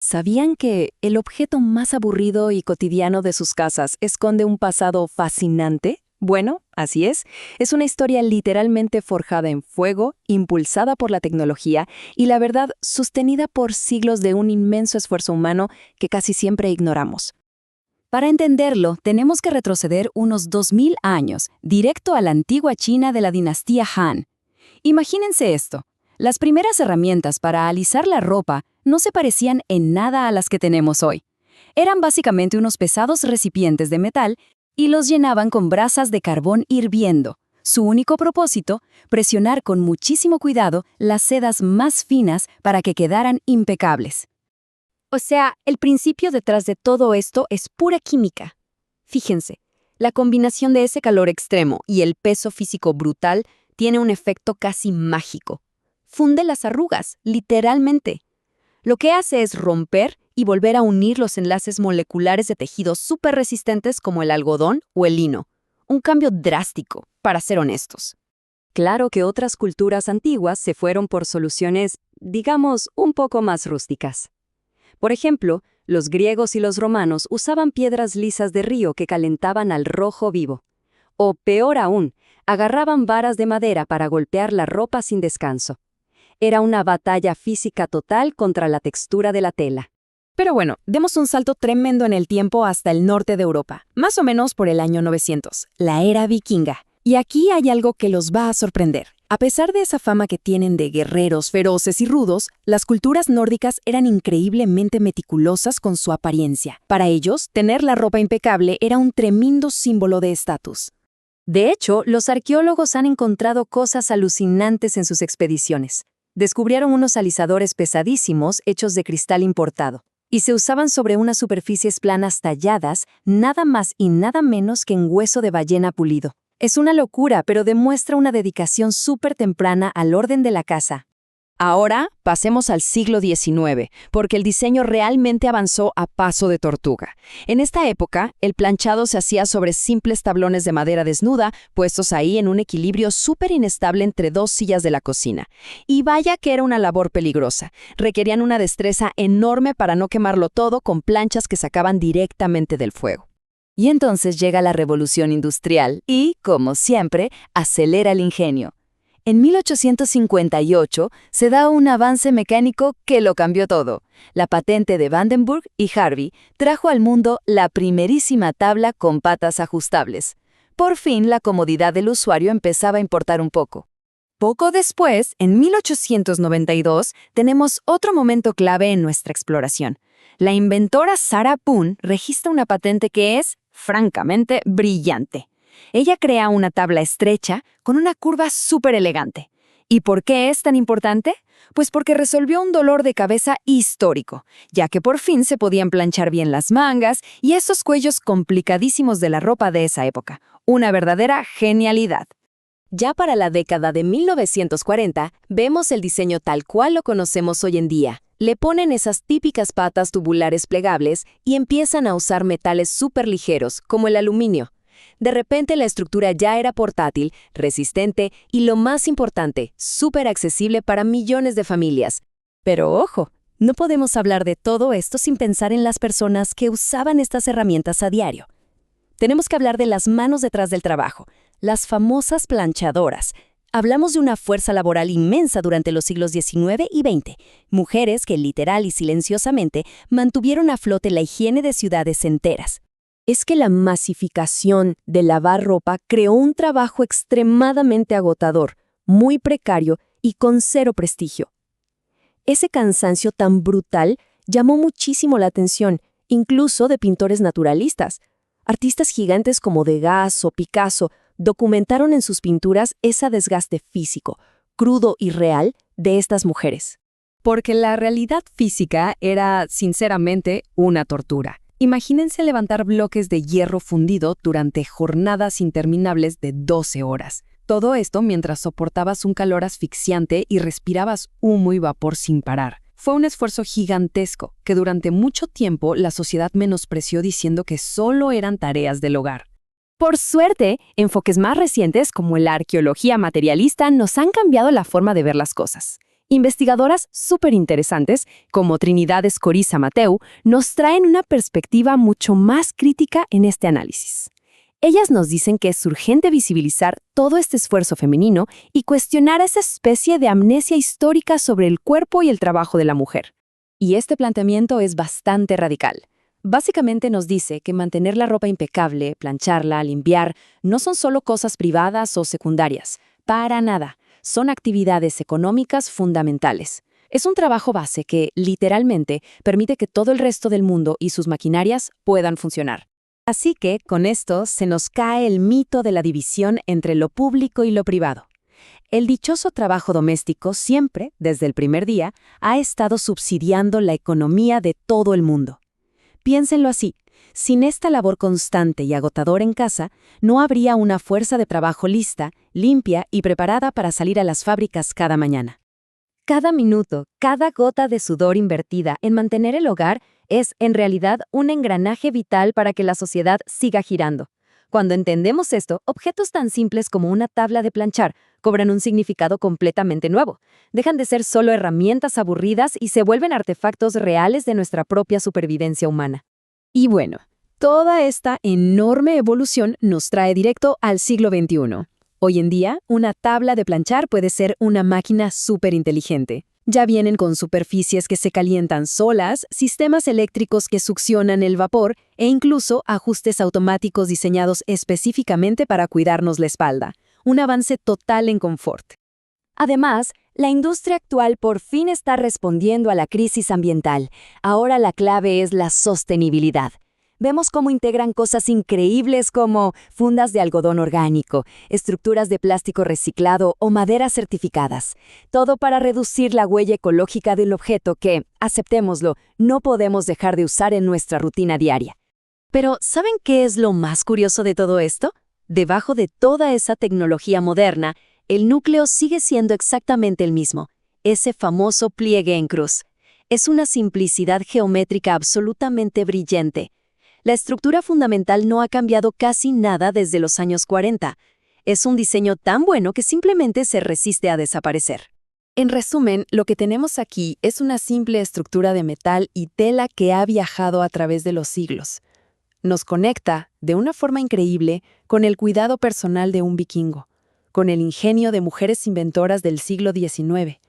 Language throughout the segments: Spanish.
¿Sabían que el objeto más aburrido y cotidiano de sus casas esconde un pasado fascinante? Bueno, así es. Es una historia literalmente forjada en fuego, impulsada por la tecnología y la verdad sostenida por siglos de un inmenso esfuerzo humano que casi siempre ignoramos. Para entenderlo, tenemos que retroceder unos 2000 años, directo a la antigua China de la dinastía Han. Imagínense esto. Las primeras herramientas para alisar la ropa no se parecían en nada a las que tenemos hoy. Eran básicamente unos pesados recipientes de metal y los llenaban con brasas de carbón hirviendo. Su único propósito, presionar con muchísimo cuidado las sedas más finas para que quedaran impecables. O sea, el principio detrás de todo esto es pura química. Fíjense, la combinación de ese calor extremo y el peso físico brutal tiene un efecto casi mágico. Funde las arrugas, literalmente. Lo que hace es romper y volver a unir los enlaces moleculares de tejidos súper resistentes como el algodón o el lino. Un cambio drástico, para ser honestos. Claro que otras culturas antiguas se fueron por soluciones, digamos, un poco más rústicas. Por ejemplo, los griegos y los romanos usaban piedras lisas de río que calentaban al rojo vivo. O peor aún, agarraban varas de madera para golpear la ropa sin descanso. Era una batalla física total contra la textura de la tela. Pero bueno, demos un salto tremendo en el tiempo hasta el norte de Europa, más o menos por el año 900, la era vikinga. Y aquí hay algo que los va a sorprender. A pesar de esa fama que tienen de guerreros feroces y rudos, las culturas nórdicas eran increíblemente meticulosas con su apariencia. Para ellos, tener la ropa impecable era un tremendo símbolo de estatus. De hecho, los arqueólogos han encontrado cosas alucinantes en sus expediciones. Descubrieron unos alisadores pesadísimos hechos de cristal importado, y se usaban sobre unas superficies planas talladas, nada más y nada menos que en hueso de ballena pulido. Es una locura, pero demuestra una dedicación súper temprana al orden de la casa. Ahora, pasemos al siglo XIX, porque el diseño realmente avanzó a paso de tortuga. En esta época, el planchado se hacía sobre simples tablones de madera desnuda, puestos ahí en un equilibrio súper inestable entre dos sillas de la cocina. Y vaya que era una labor peligrosa. Requerían una destreza enorme para no quemarlo todo con planchas que sacaban directamente del fuego. Y entonces llega la revolución industrial y, como siempre, acelera el ingenio. En 1858 se da un avance mecánico que lo cambió todo. La patente de Vandenberg y Harvey trajo al mundo la primerísima tabla con patas ajustables. Por fin la comodidad del usuario empezaba a importar un poco. Poco después, en 1892, tenemos otro momento clave en nuestra exploración. La inventora Sarah Boone registra una patente que es, francamente, brillante. Ella crea una tabla estrecha con una curva súper elegante. ¿Y por qué es tan importante? Pues porque resolvió un dolor de cabeza histórico, ya que por fin se podían planchar bien las mangas y esos cuellos complicadísimos de la ropa de esa época. Una verdadera genialidad. Ya para la década de 1940, vemos el diseño tal cual lo conocemos hoy en día. Le ponen esas típicas patas tubulares plegables y empiezan a usar metales súper ligeros, como el aluminio. De repente la estructura ya era portátil, resistente y, lo más importante, súper accesible para millones de familias. Pero ojo, no podemos hablar de todo esto sin pensar en las personas que usaban estas herramientas a diario. Tenemos que hablar de las manos detrás del trabajo, las famosas planchadoras. Hablamos de una fuerza laboral inmensa durante los siglos XIX y XX, mujeres que literal y silenciosamente mantuvieron a flote la higiene de ciudades enteras. Es que la masificación de lavar ropa creó un trabajo extremadamente agotador, muy precario y con cero prestigio. Ese cansancio tan brutal llamó muchísimo la atención, incluso de pintores naturalistas. Artistas gigantes como Degas o Picasso documentaron en sus pinturas ese desgaste físico, crudo y real, de estas mujeres. Porque la realidad física era, sinceramente, una tortura. Imagínense levantar bloques de hierro fundido durante jornadas interminables de 12 horas. Todo esto mientras soportabas un calor asfixiante y respirabas humo y vapor sin parar. Fue un esfuerzo gigantesco que durante mucho tiempo la sociedad menospreció diciendo que solo eran tareas del hogar. Por suerte, enfoques más recientes como la arqueología materialista nos han cambiado la forma de ver las cosas. Investigadoras súper interesantes, como Trinidad Escoriza Mateu, nos traen una perspectiva mucho más crítica en este análisis. Ellas nos dicen que es urgente visibilizar todo este esfuerzo femenino y cuestionar esa especie de amnesia histórica sobre el cuerpo y el trabajo de la mujer. Y este planteamiento es bastante radical. Básicamente nos dice que mantener la ropa impecable, plancharla, limpiar, no son solo cosas privadas o secundarias. Para nada. Son actividades económicas fundamentales. Es un trabajo base que, literalmente, permite que todo el resto del mundo y sus maquinarias puedan funcionar. Así que, con esto, se nos cae el mito de la división entre lo público y lo privado. El dichoso trabajo doméstico siempre, desde el primer día, ha estado subsidiando la economía de todo el mundo. Piénsenlo así. Sin esta labor constante y agotadora en casa, no habría una fuerza de trabajo lista, limpia y preparada para salir a las fábricas cada mañana. Cada minuto, cada gota de sudor invertida en mantener el hogar es, en realidad, un engranaje vital para que la sociedad siga girando. Cuando entendemos esto, objetos tan simples como una tabla de planchar cobran un significado completamente nuevo. Dejan de ser solo herramientas aburridas y se vuelven artefactos reales de nuestra propia supervivencia humana. Y bueno, toda esta enorme evolución nos trae directo al siglo XXI. Hoy en día, una tabla de planchar puede ser una máquina súper inteligente. Ya vienen con superficies que se calientan solas, sistemas eléctricos que succionan el vapor e incluso ajustes automáticos diseñados específicamente para cuidarnos la espalda. Un avance total en confort. Además, la industria actual por fin está respondiendo a la crisis ambiental. Ahora la clave es la sostenibilidad. Vemos cómo integran cosas increíbles como fundas de algodón orgánico, estructuras de plástico reciclado o maderas certificadas. Todo para reducir la huella ecológica del objeto que, aceptémoslo, no podemos dejar de usar en nuestra rutina diaria. Pero, ¿saben qué es lo más curioso de todo esto? Debajo de toda esa tecnología moderna, el núcleo sigue siendo exactamente el mismo, ese famoso pliegue en cruz. Es una simplicidad geométrica absolutamente brillante. La estructura fundamental no ha cambiado casi nada desde los años 40. Es un diseño tan bueno que simplemente se resiste a desaparecer. En resumen, lo que tenemos aquí es una simple estructura de metal y tela que ha viajado a través de los siglos. Nos conecta, de una forma increíble, con el cuidado personal de un vikingo, con el ingenio de mujeres inventoras del siglo XIX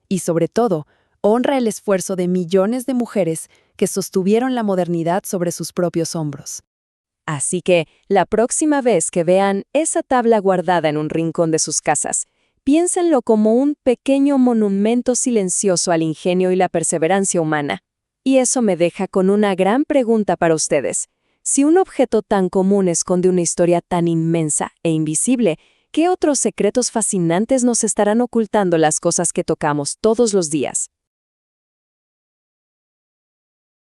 y, sobre todo, honra el esfuerzo de millones de mujeres que sostuvieron la modernidad sobre sus propios hombros. Así que, la próxima vez que vean esa tabla guardada en un rincón de sus casas, piénsenlo como un pequeño monumento silencioso al ingenio y la perseverancia humana. Y eso me deja con una gran pregunta para ustedes. Si un objeto tan común esconde una historia tan inmensa e invisible, ¿qué otros secretos fascinantes nos estarán ocultando las cosas que tocamos todos los días?